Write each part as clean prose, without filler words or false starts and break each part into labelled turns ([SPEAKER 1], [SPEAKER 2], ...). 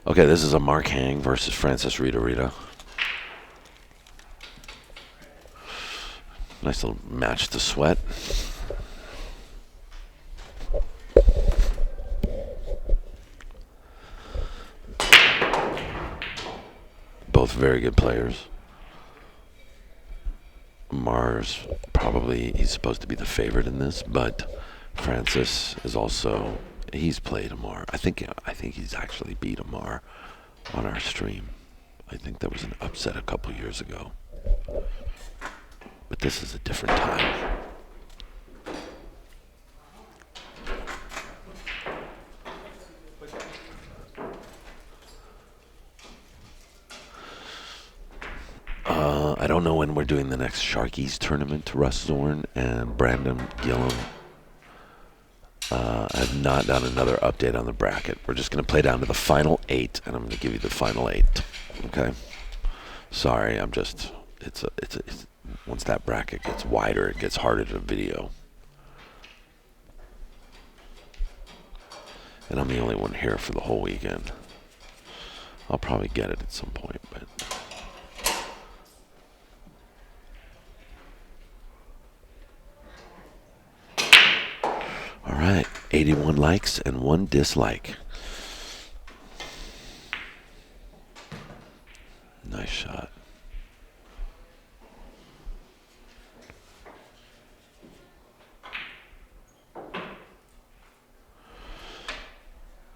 [SPEAKER 1] Okay, this is Amar KANG versus Francis RITARITA. Nice little match to sweat. Both very good players. Amar's probably, he's supposed to be the favorite in this, but Francis is also, he's played Amar. I think he's actually beat Amar on our stream. I think there was an upset a couple years ago. But this is a different time. I don't know when we're doing the next Sharkies tournament. Russ Zorn and Brandon Gillum. I've not done another update on the bracket. We're just going to play down to the final 8, and I'm going to give you the final 8. Okay? Sorry, I'm just... It's once that bracket gets wider, it gets harder to video. And I'm the only one here for the whole weekend. I'll probably get it at some point, but... Alright, 81 likes and 1 dislike. Nice shot.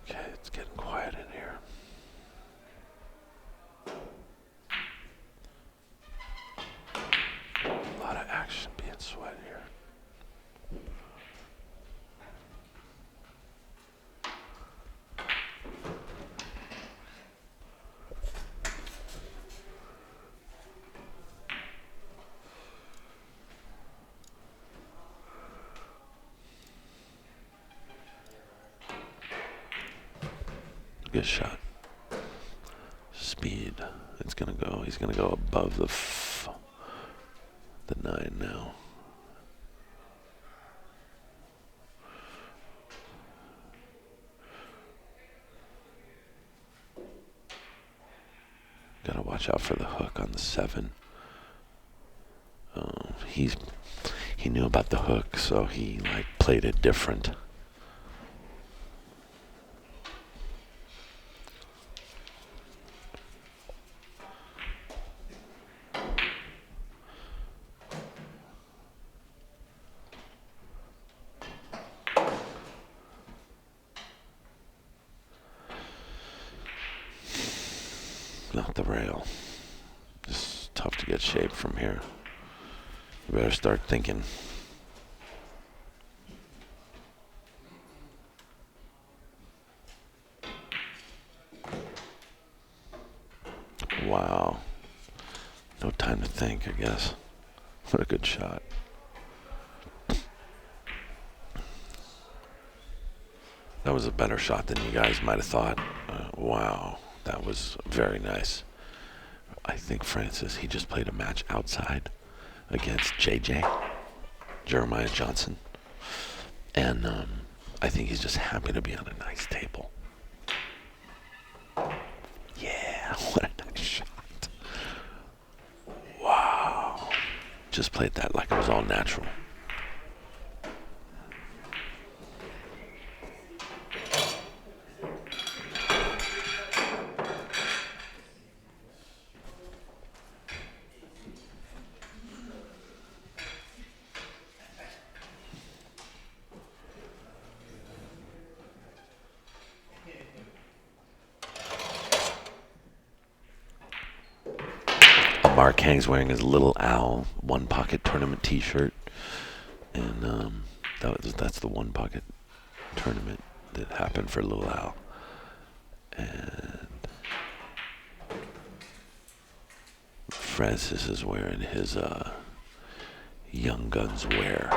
[SPEAKER 1] Okay, it's getting quiet in here. A lot of action being sweat here. Good shot. Speed. It's gonna go. He's gonna go above the 9 now. Gotta watch out for the hook on the 7. He knew about the hook, so he like played it different. Not the rail. It's tough to get shape from here. You better start thinking. Wow. No time to think, I guess. What a good shot. That was a better shot than you guys might have thought. Wow. That was very nice. I think Francis, he just played a match outside against JJ, Jeremiah Johnson. And I think he's just happy to be on a nice table. Yeah, what a nice shot. Wow. Just played that like it was all natural. Amar Kang's wearing his Little Owl One Pocket Tournament t-shirt. And that's the One Pocket tournament that happened for Little Owl. And Francis is wearing his Young Guns wear.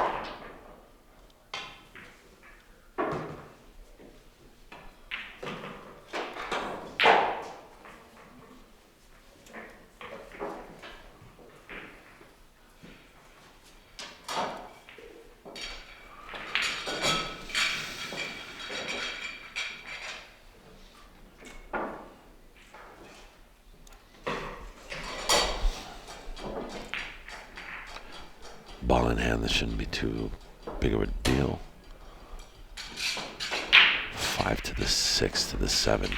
[SPEAKER 1] ball in hand. This shouldn't be too big of a deal. 5 to the 6 to the 7.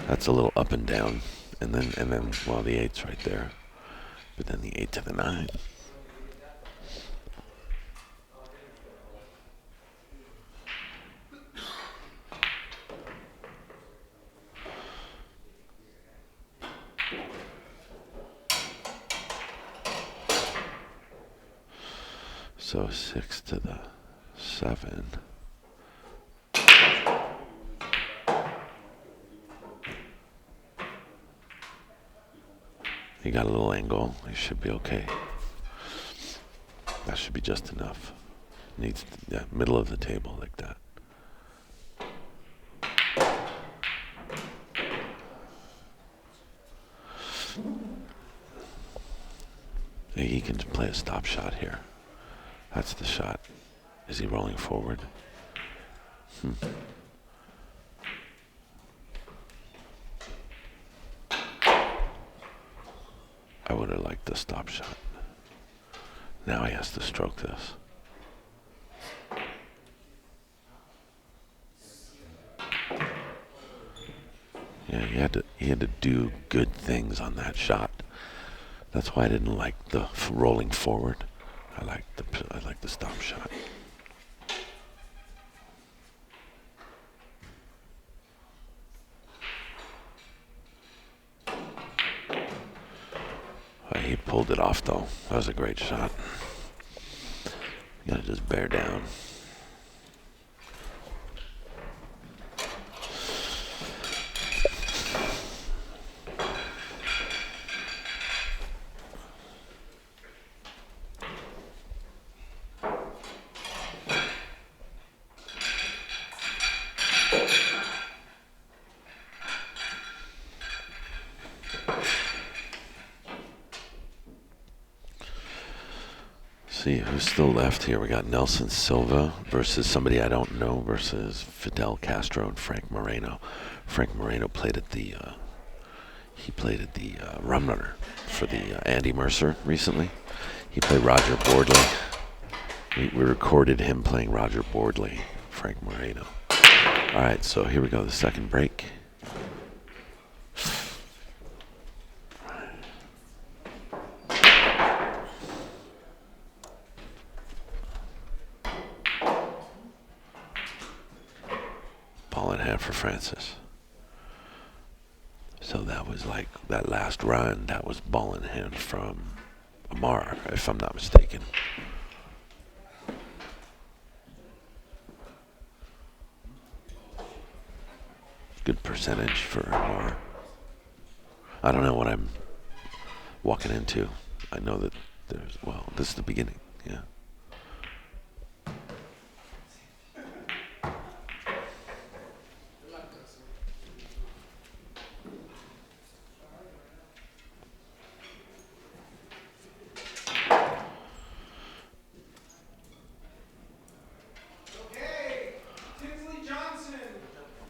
[SPEAKER 1] That's a little up and down. And then well, the 8's right there. But then the 8 to the 9. So 6 to the 7. He got a little angle. He should be okay. That should be just enough. Needs the middle of the table like that. He can play a stop shot here. That's the shot. Is he rolling forward? I would have liked the stop shot. Now he has to stroke this. Yeah, he had to do good things on that shot. That's why I didn't like the rolling forward. I like the stop shot. He pulled it off though. That was a great shot. You gotta just bear down. See who's still left here. We got Nelson Silva versus somebody I don't know versus Fidel Castro and Frank Moreno. Frank Moreno played at the Rum Runner for the Andy Mercer recently. He played Roger Boardley. We recorded him playing Roger Boardley, Frank Moreno. All right, so here we go. The second break. Ball in hand for Francis. So that was like that last run. That was ball in hand from Amar, if I'm not mistaken. Good percentage for Amar. I don't know what I'm walking into. I know that this is the beginning. Yeah.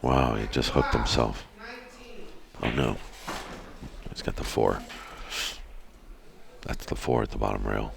[SPEAKER 1] Wow, he just hooked himself. Oh no. He's got the 4. That's the 4 at the bottom rail.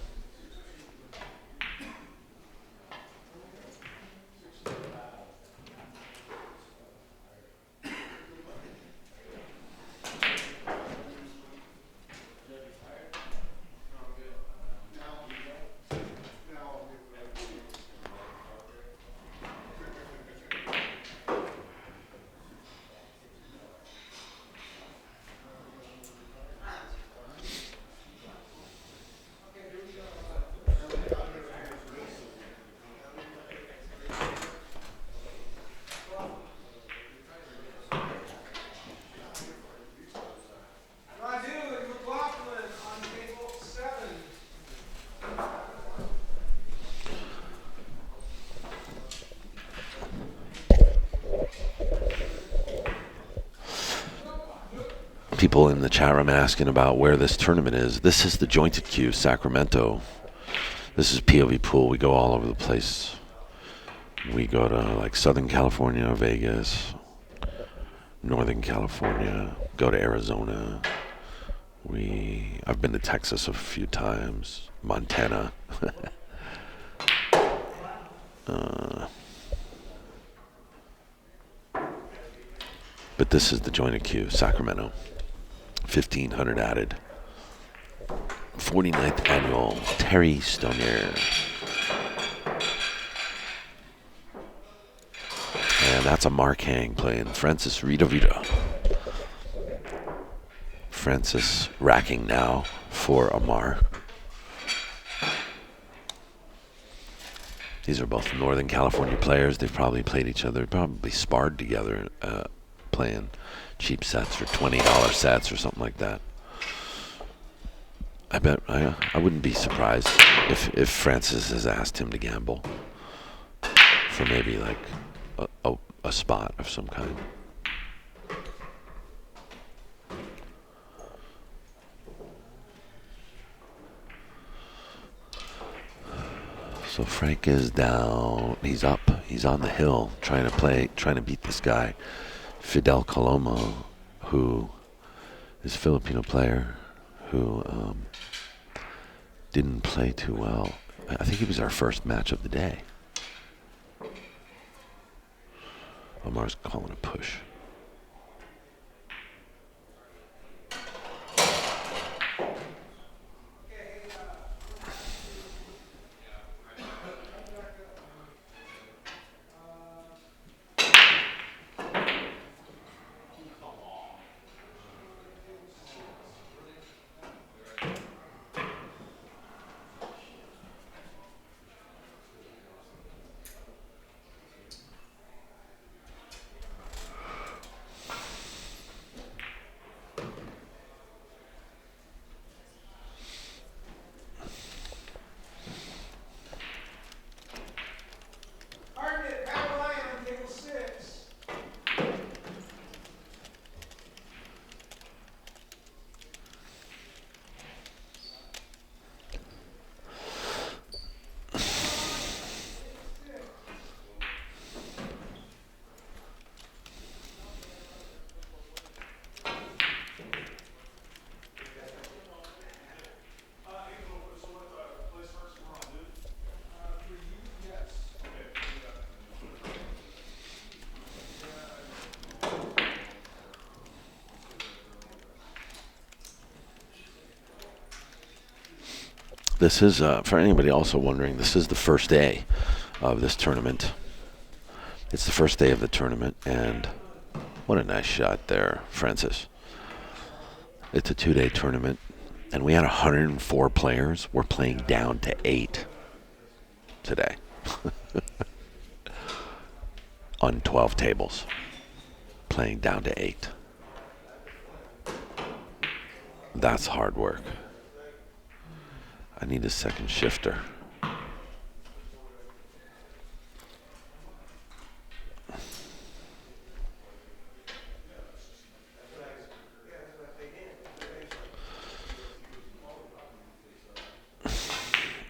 [SPEAKER 1] People in the chat room asking about where this tournament is. This is the Jointed Queue, Sacramento. This is POVPOOL. We go all over the place. We go to like Southern California, Vegas, Northern California, go to Arizona. I've been to Texas a few times, Montana. But this is the jointed queue, Sacramento. 1,500 added. 49th annual Terry Stonier. And that's Amar KANG playing Francis RITARITA. Francis racking now for Amar. These are both Northern California players. They've probably played each other, probably sparred together, playing cheap sets for $20 sets or something like that. I bet I wouldn't be surprised if Francis has asked him to gamble for maybe like a spot of some kind. So Frank is down. He's up. He's on the hill trying to beat this guy, Fidel Colomo, who is a Filipino player who didn't play too well. I think it was our first match of the day. Omar's calling a push. This is, for anybody also wondering, this is the first day of this tournament. It's the first day of the tournament, and what a nice shot there, Francis. It's a 2-day tournament, and we had 104 players. We're playing down to 8 today on 12 tables, playing down to 8. That's hard work. I need a second shifter.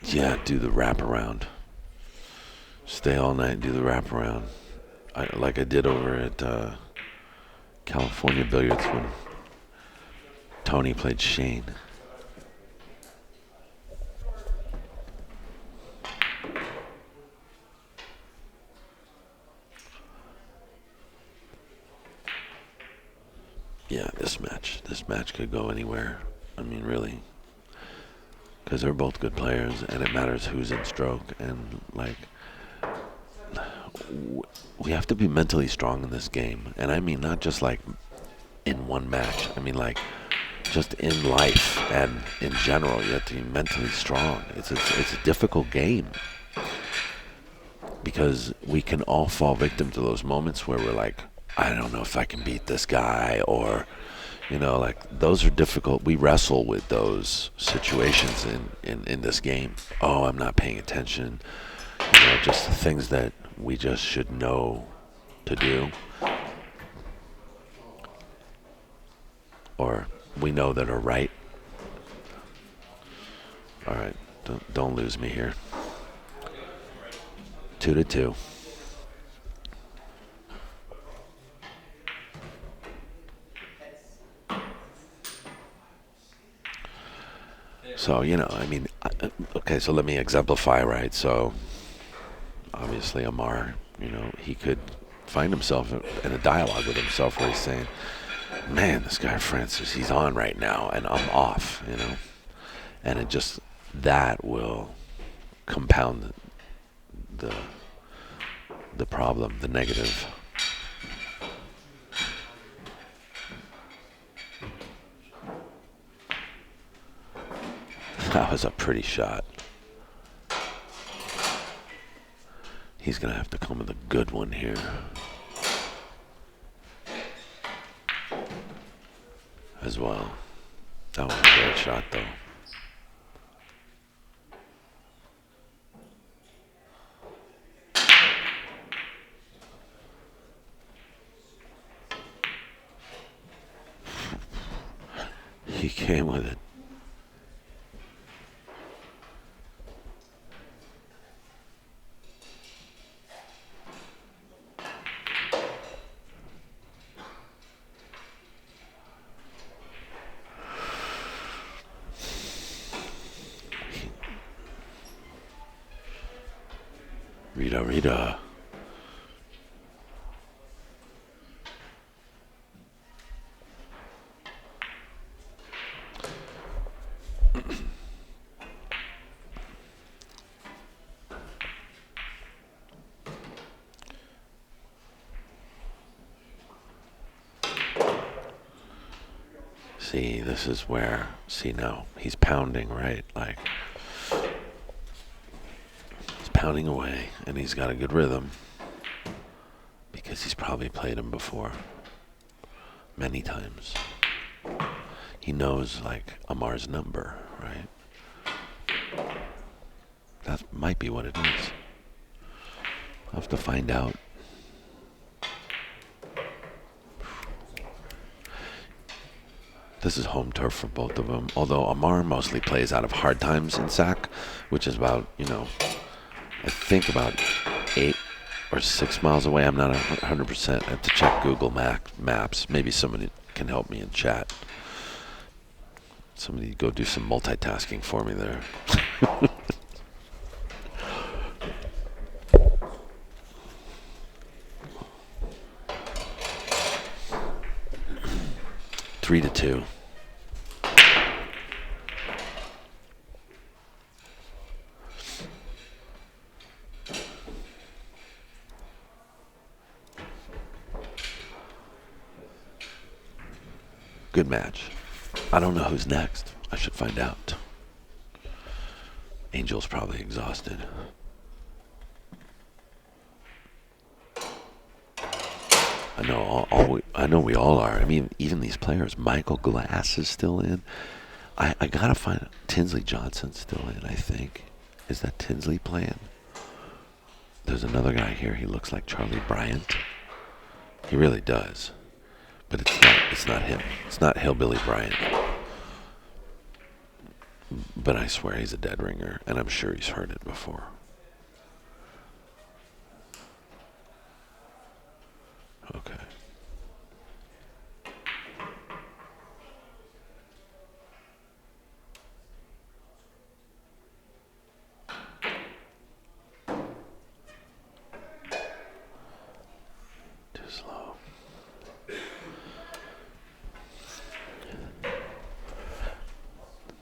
[SPEAKER 1] Yeah, do the wraparound. Stay all night and do the wraparound. Like I did over at California Billiards when Tony played Shane. Yeah, this match could go anywhere. I mean, really, because they're both good players, and it matters who's in stroke. And like, we have to be mentally strong in this game, and I mean not just like in one match. I mean like just in life and in general. You have to be mentally strong. It's a difficult game because we can all fall victim to those moments where we're like, I don't know if I can beat this guy, or, you know, like those are difficult. We wrestle with those situations in this game. Oh, I'm not paying attention. You know, just the things that we just should know to do, or we know that are right. All right, don't lose me here. 2-2. So, you know, I mean, okay, so let me exemplify, right? So obviously Amar, he could find himself in a dialogue with himself where he's saying, man, this guy Francis, he's on right now and I'm off, and that will compound the problem, the negative. That was a pretty shot. He's going to have to come with a good one here. As well. That was a great shot, though. He came with it. Rita. See, this is where, now, he's pounding, right? Like, he's pounding away, and he's got a good rhythm, because he's probably played him before, many times. He knows, like, Amar's number, right? That might be what it is. I'll have to find out. This is home turf for both of them, although Amar mostly plays out of hard times in SAC, which is about, I think about 8 or 6 miles away. I'm not 100%. I have to check Google Maps. Maybe somebody can help me in chat. Somebody go do some multitasking for me there. 3-2. Good match. I don't know who's next. I should find out. Angel's probably exhausted. I know we all are. I mean, even these players. Michael Glass is still in. I gotta find Tinsley Johnson's still in, I think. Is that Tinsley playing? There's another guy here. He looks like Charlie Bryant. He really does. But it's not him. It's not Hillbilly Bryant. But I swear he's a dead ringer, and I'm sure he's heard it before. Okay. Too slow.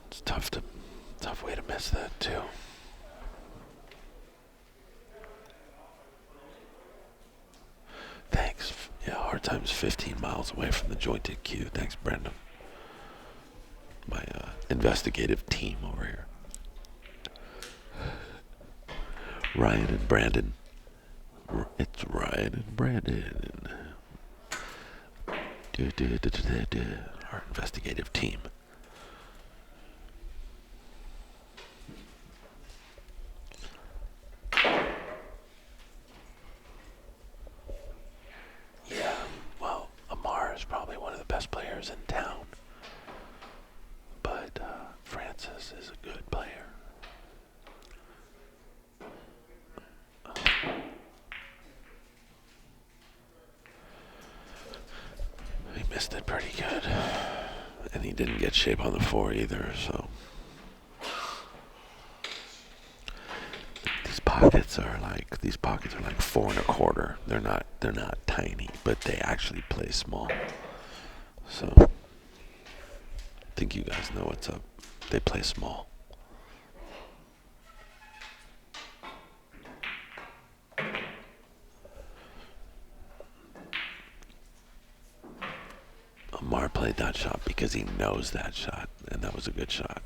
[SPEAKER 1] It's tough way to miss that too. Thanks. Yeah, hard time's 15 miles away from the jointed cue. Thanks, Brandon. My investigative team over here. Ryan and Brandon. It's Ryan and Brandon. Our investigative team. Yeah, well, Amar is probably one of the best players in town. But Francis is a good player. He missed it pretty good. And he didn't get shape on the 4 either, so. These pockets are like, these pockets are like 4 1/4. They're not tiny, but they actually play small. So I think you guys know what's up. They play small. Amar played that shot because he knows that shot, and that was a good shot.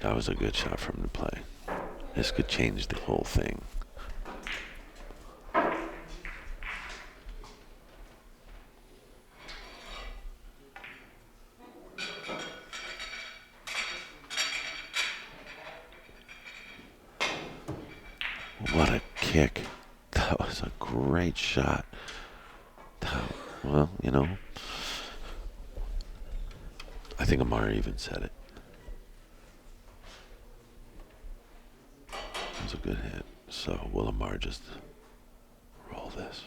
[SPEAKER 1] That was a good shot for him to play. This could change the whole thing. What a kick. That was a great shot. Well, you know, I think Amar even said it. It was a good hit. So will Amar just roll this?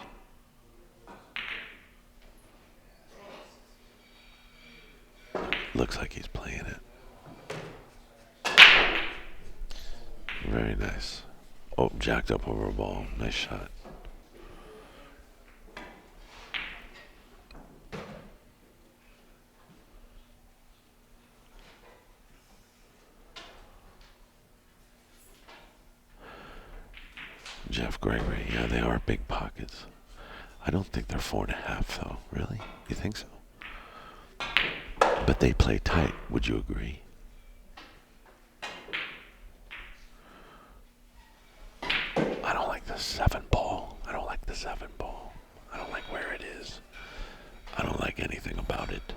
[SPEAKER 1] Looks like he's playing it. Very nice. Oh, jacked up over a ball. Nice shot. Jeff Gregory. Yeah, they are big pockets. I don't think they're 4.5 though. Really? You think so? But they play tight. Would you agree? I don't like the 7 ball. I don't like the 7 ball. I don't like where it is. I don't like anything about it.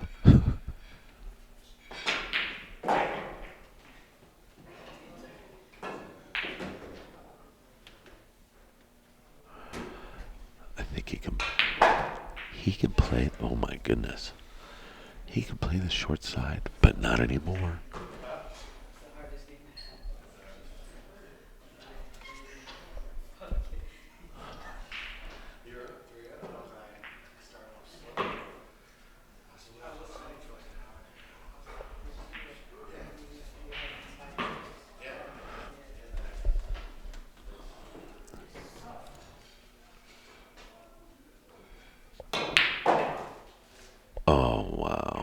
[SPEAKER 1] I think he can play, oh my goodness. He can play the short side, but not anymore. Oh, wow.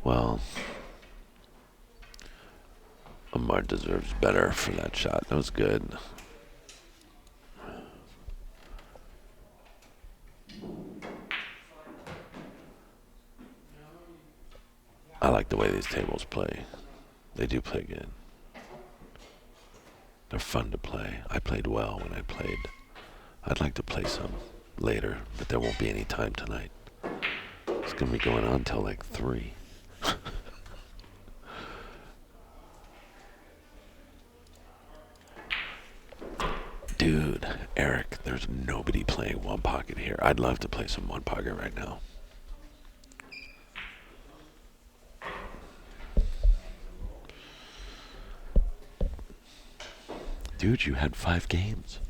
[SPEAKER 1] Well, Amar deserves better for that shot. That was good. I like the way these tables play. They do play good. They're fun to play. I played well when I played. I'd like to play some later, but there won't be any time tonight. It's going to be going on till like 3. Dude, Eric, there's nobody playing one pocket here. I'd love to play some one pocket right now. Dude, you had 5 games.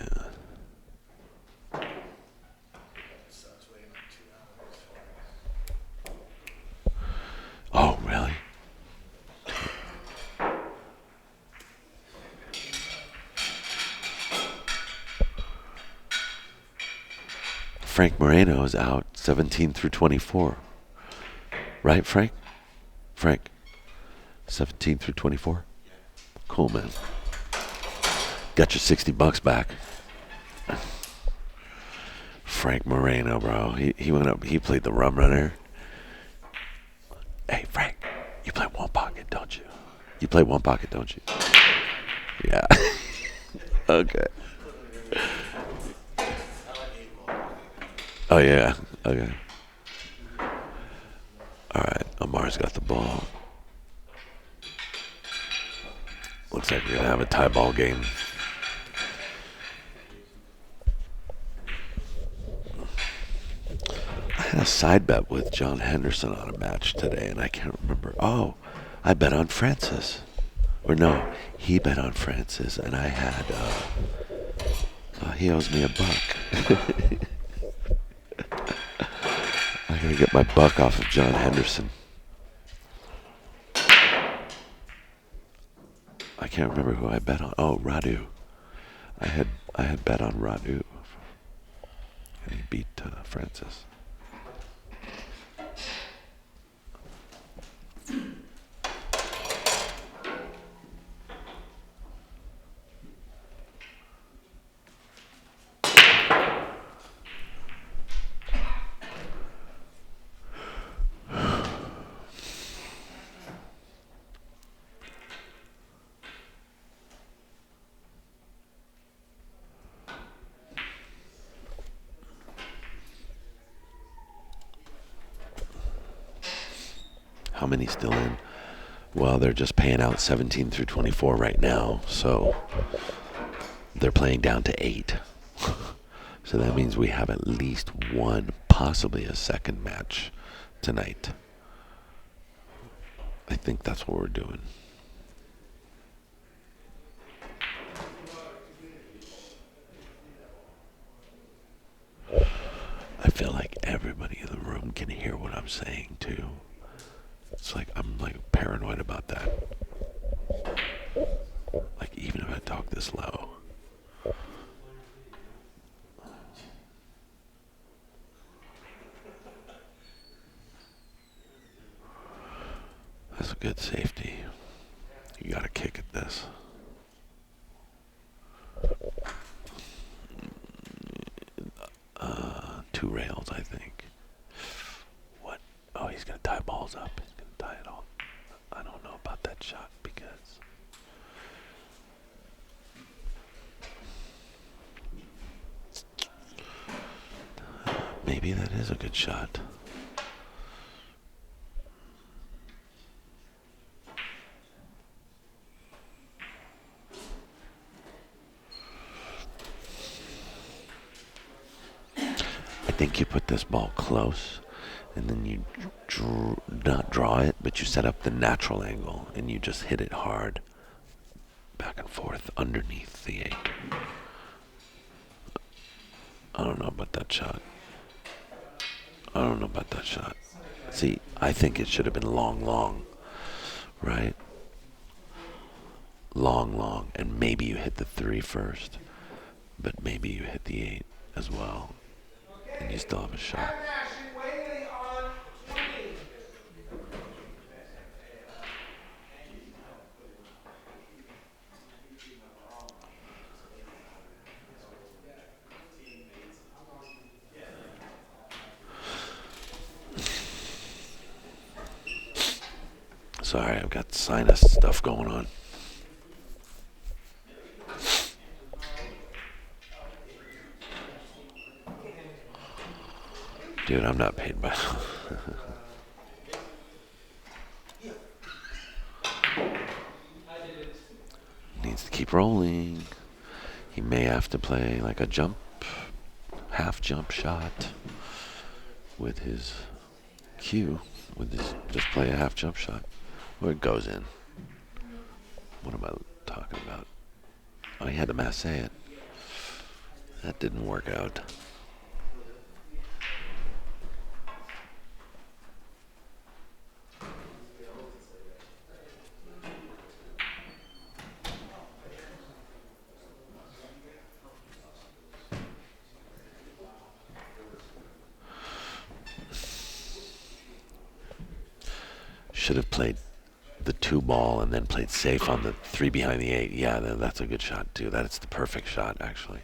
[SPEAKER 1] Yeah. Oh, really? Frank Moreno is out 17 through 24. Right, Frank? Frank, 17 through 24? Cool, man. Got your $60 back. Frank Moreno, bro. He went up, he played the rum runner. Hey, Frank, you play one pocket, don't you? You play one pocket, don't you? Yeah. Okay. Oh, yeah. Okay. All right. Amar's got the ball. Looks like we're going to have a tie ball game. I had a side bet with John Henderson on a match today, and I can't remember. Oh, I bet on Francis. Or no, he bet on Francis, and I had, he owes me $1. I gotta get my buck off of John Henderson. I can't remember who I bet on. Oh, Radu. I had bet on Radu, and he beat Francis. How many still in? Well, they're just paying out 17 through 24 right now, so they're playing down to 8. So that means we have at least one, possibly a second match tonight. I think that's what we're doing. I feel like everybody in the room can hear what I'm saying too. It's like I'm like paranoid about that. Like even if I talk this low. That's a good safety. You gotta kick at this. Two rails, I think. What? Oh, he's gonna tie balls up. He's gonna tie it all. I don't know about that shot because maybe that is a good shot. I think you put this ball close, and then you not draw it, but you set up the natural angle, and you just hit it hard, back and forth, underneath the 8. I don't know about that shot. I don't know about that shot. See, I think it should have been long, right? Long, and maybe you hit the 3 first, but maybe you hit the 8 as well, and you still have a shot. Sorry, I've got sinus stuff going on. Dude, I'm not paid by... Needs to keep rolling. He may have to play like a half jump shot with his cue. Just play a half jump shot. Or it goes in. What am I talking about? Oh, he had to masse it. That didn't work out. Should have played the 2 ball and then played safe on the 3 behind the 8. Yeah, that's a good shot too. That's the perfect shot, actually.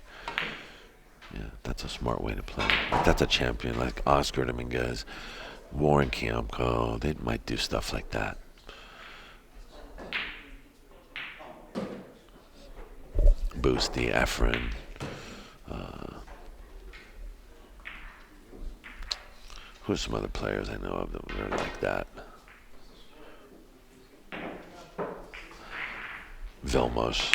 [SPEAKER 1] Yeah, that's a smart way to play. That's a champion like Oscar Dominguez, Warren Kiamko. They might do stuff like that. Boosty, Efren. Who's some other players I know of that are like that? Vilmos.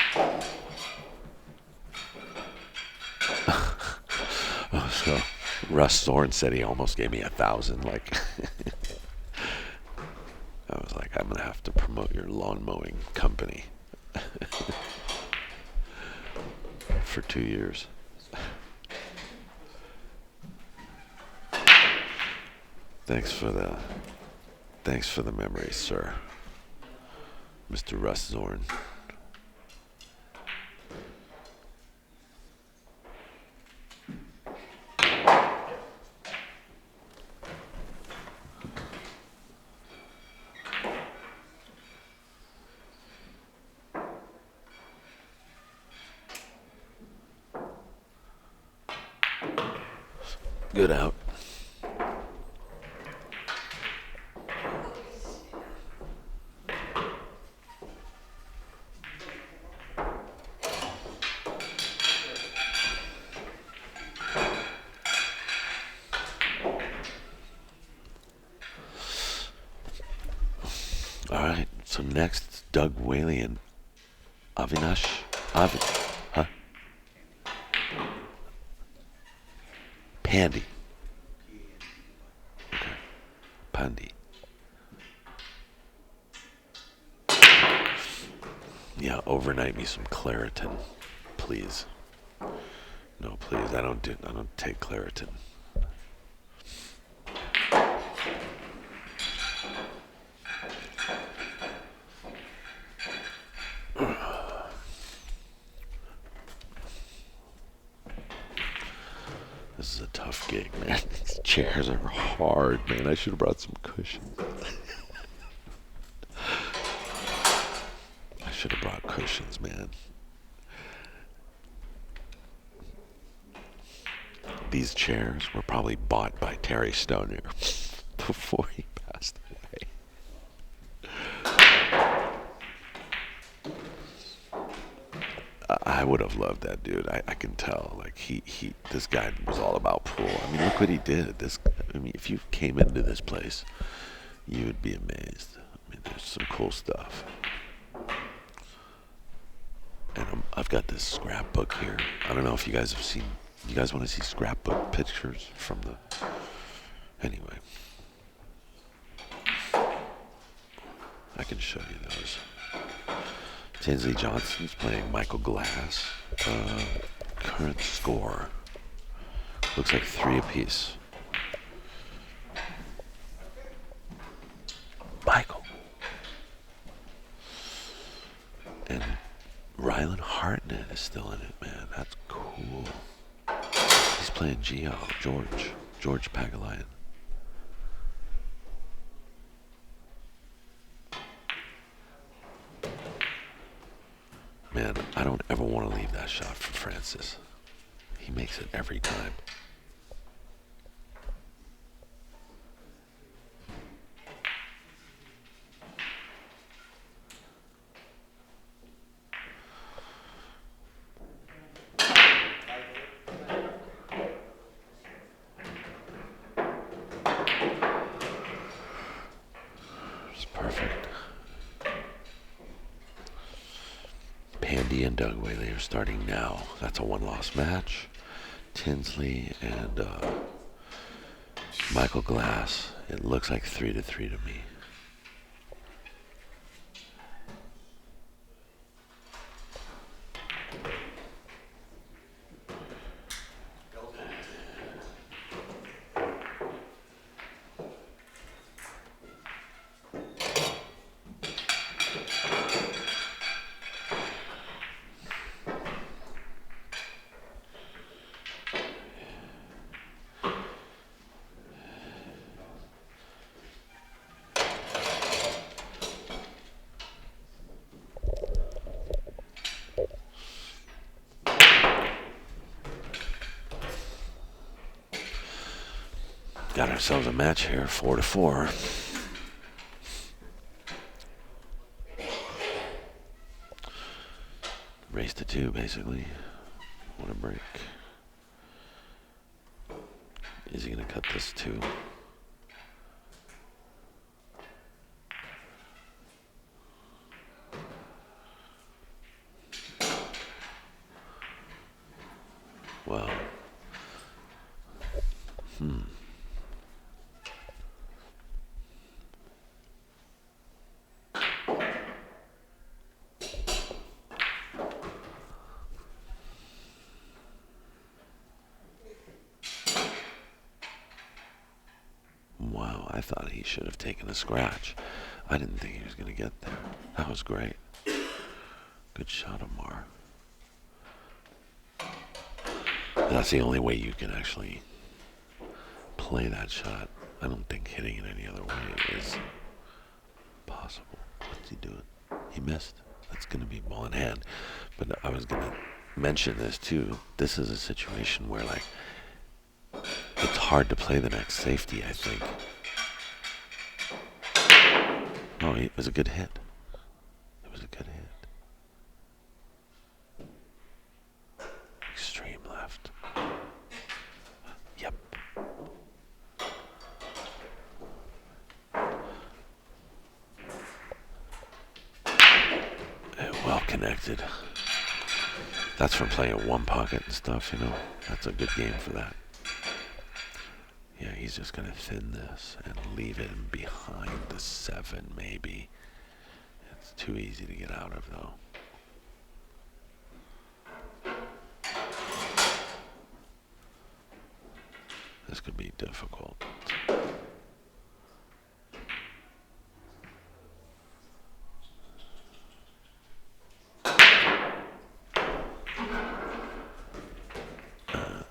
[SPEAKER 1] Oh, so Russ Thorne said he almost gave me 1,000. Like, I was like, I'm gonna have to promote your lawn mowing company. For 2 years. Thanks for the memories, sir. Mr. Russ Zorn. Good out. All right, so next it's Doug Whaley and huh? Pandy. Okay, Pandy. Yeah, overnight me some Claritin, please. No, please, I don't take Claritin. This is a tough gig, man. These chairs are hard, man. I should have brought some cushions. I should have brought cushions, man. These chairs were probably bought by Terry Stonier before he passed away. I would have loved that dude. I can tell. Like this guy was all about pool. I mean, look what he did. If you came into this place, you would be amazed. I mean, there's some cool stuff. And I've got this scrapbook here. I don't know if you guys have seen. You guys want to see scrapbook pictures from the... Anyway. I can show you those. Tinsley Johnson's playing Michael Glass. Current score. Looks like 3 apiece. Michael. And Rylan Hartnett is still in it, man. That's cool. He's playing George Pagalayan. Man, I don't ever want to leave that shot for Francis. He makes it every time. Pandy and Doug Whaley are starting now. That's a 1-loss match. Tinsley and Michael Glass. It looks like 3-3 to me. Got ourselves a match here, 4-4. Race to 2, basically. What a break. Is he gonna cut this too? Well. I thought he should have taken a scratch. I didn't think he was going to get there. That was great. Good shot, Amar. That's the only way you can actually play that shot. I don't think hitting it any other way is possible. What's he doing? He missed. That's going to be ball in hand. But I was going to mention this too. This is a situation where, like, it's hard to play the next safety, I think. Oh, it was a good hit. It was a good hit. Extreme left. Yep. Well connected. That's from playing one pocket and stuff, you know. That's a good game for that. Yeah, he's just going to thin this and leave it behind the 7, maybe. It's too easy to get out of, though. This could be difficult.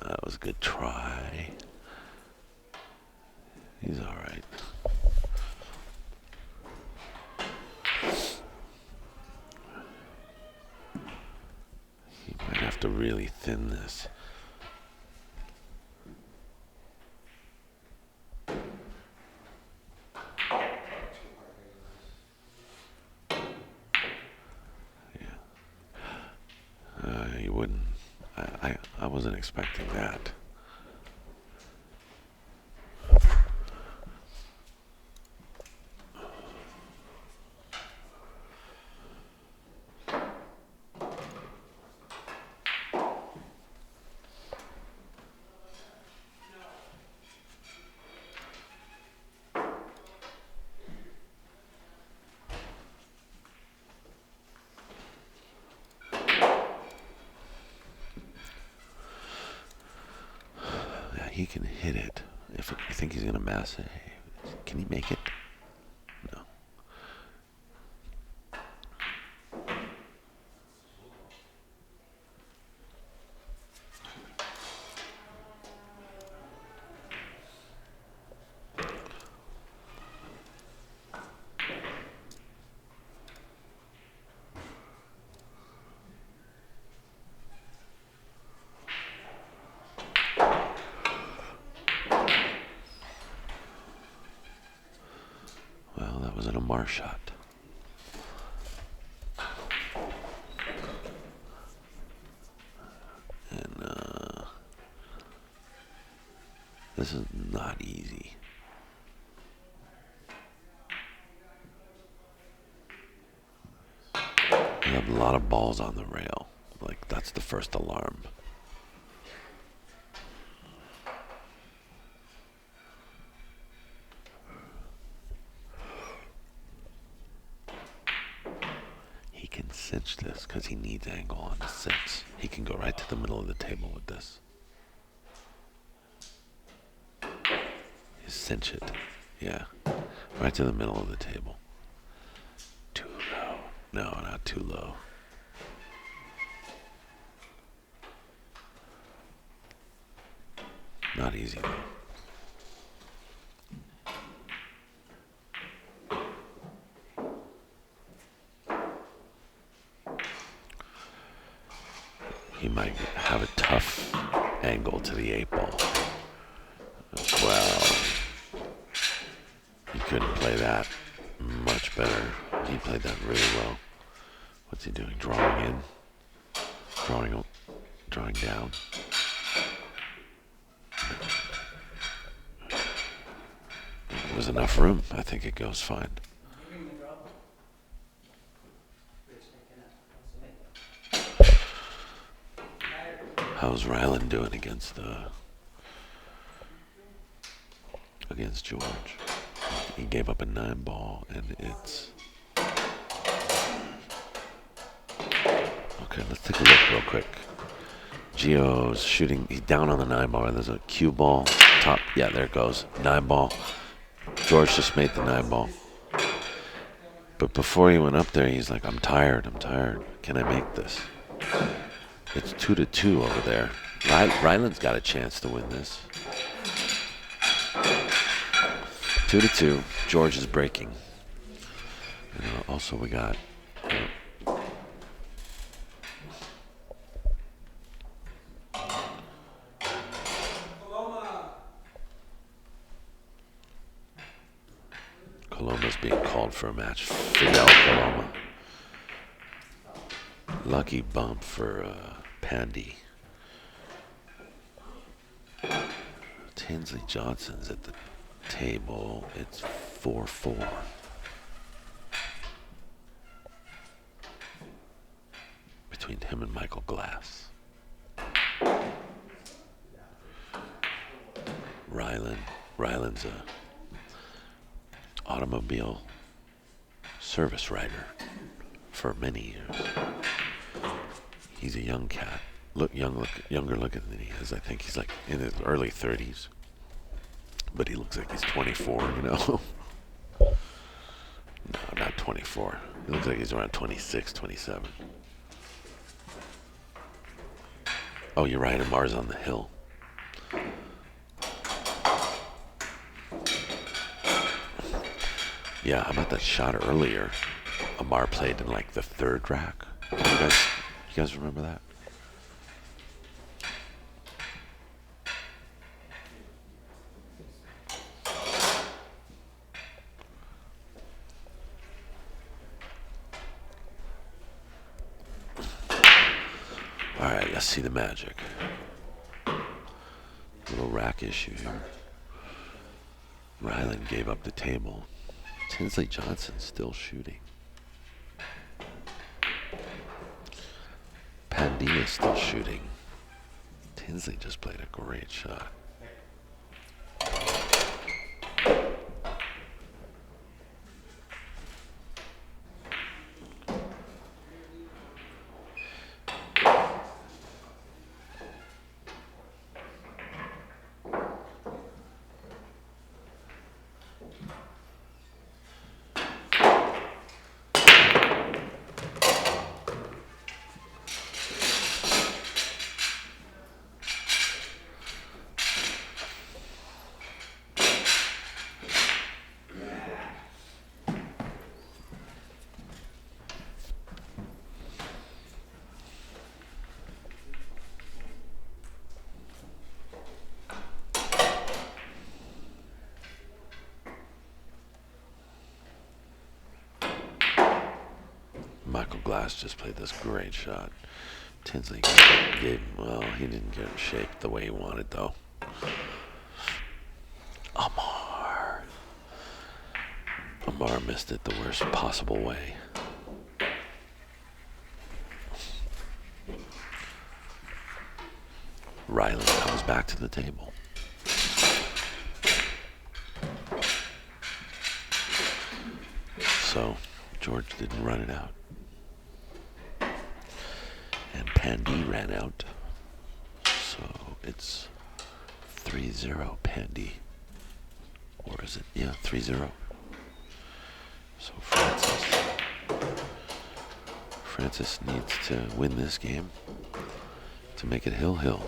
[SPEAKER 1] That was a good try. He's all right. He might have to really thin this. You wouldn't. I wasn't expecting that. He can hit it. If you think he's gonna mass it, can he make it? No. Was an Amar shot. And this is not easy. We have a lot of balls on the rail. Like, that's the first alarm. Cinch this because he needs angle on the 6. He can go right to the middle of the table with this. You cinch it. Yeah. Right to the middle of the table. Too low. No, not too low. Not easy though. He might have a tough angle to the 8 ball. Well, he couldn't play that much better. He played that really well. What's he doing? Drawing in? Drawing down? There was enough room. I think it goes fine. How's Ryland doing against George? He gave up a 9 ball, and it's okay. Let's take a look real quick. Gio's shooting. He's down on the 9 ball. There's a cue ball top. Yeah, there it goes. 9 ball. George just made the 9-ball. But before he went up there, he's like, I'm tired. Can I make this? It's 2-2 over there. Ryland's got a chance to win this. 2-2. George is breaking. Also, we got Coloma's being called for a match. Fidel Coloma. Lucky bump for Pandy. Tinsley Johnson's at the table. It's 4-4. Between him and Michael Glass. Ryland's a automobile service writer for many years. He's a young cat. Younger looking than he is. I think he's like in his early 30s. But he looks like he's 24, you know? No, not 24. He looks like he's around 26, 27. Oh, you're right. Amar's on the hill. Yeah, how about that shot earlier? Amar played in like the 3rd rack. You guys remember that? All right, let's see the magic. Little rack issue here. Ryland gave up the table. Tinsley Johnson still shooting. Pandya still shooting. Tinsley just played a great shot. Michael Glass just played this great shot. Tinsley he didn't get him shaped the way he wanted, though. Amar missed it the worst possible way. Ryland comes back to the table. So George didn't run it out. And Pandy ran out. So it's 3-0 Pandy. Or is it? Yeah, 3-0. So Francis needs to win this game to make it hill-hill.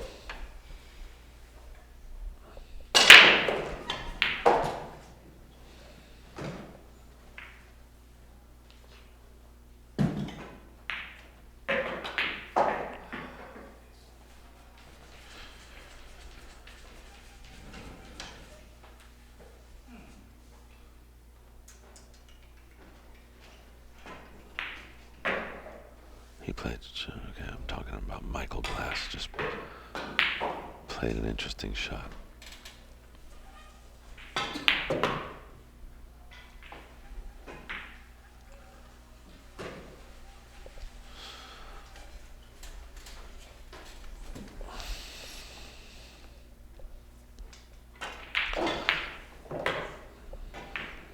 [SPEAKER 1] He played, okay, I'm talking about Michael Glass, just played an interesting shot.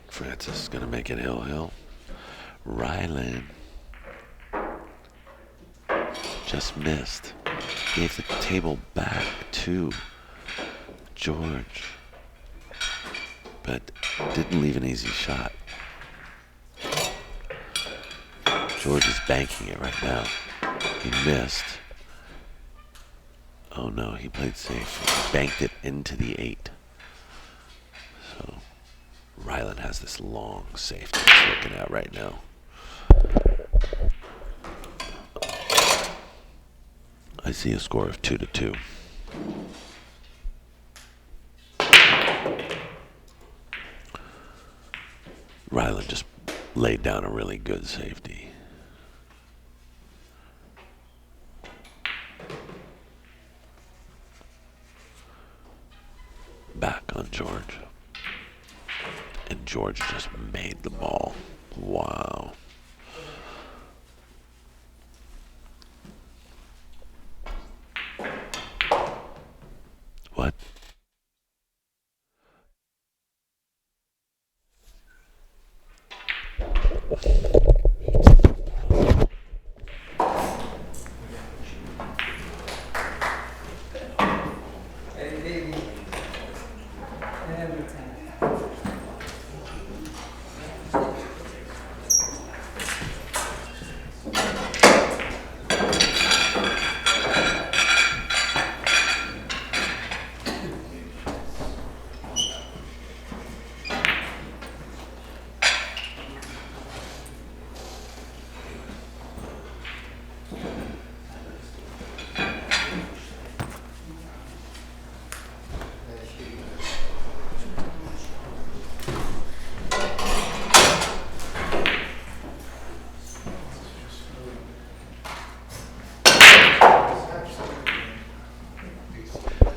[SPEAKER 1] Francis is gonna make it hill-hill. Ryland just missed. Gave the table back to George. but didn't leave an easy shot. George is banking it right now. He missed. Oh no, he played safe. He banked it into the 8. So Ryland has this long safety he's looking at right now. I see a score of 2-2. Ryland just laid down a really good safety. Back on George. And George just made the ball. Wow. What?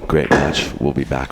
[SPEAKER 1] Great match. We'll be back.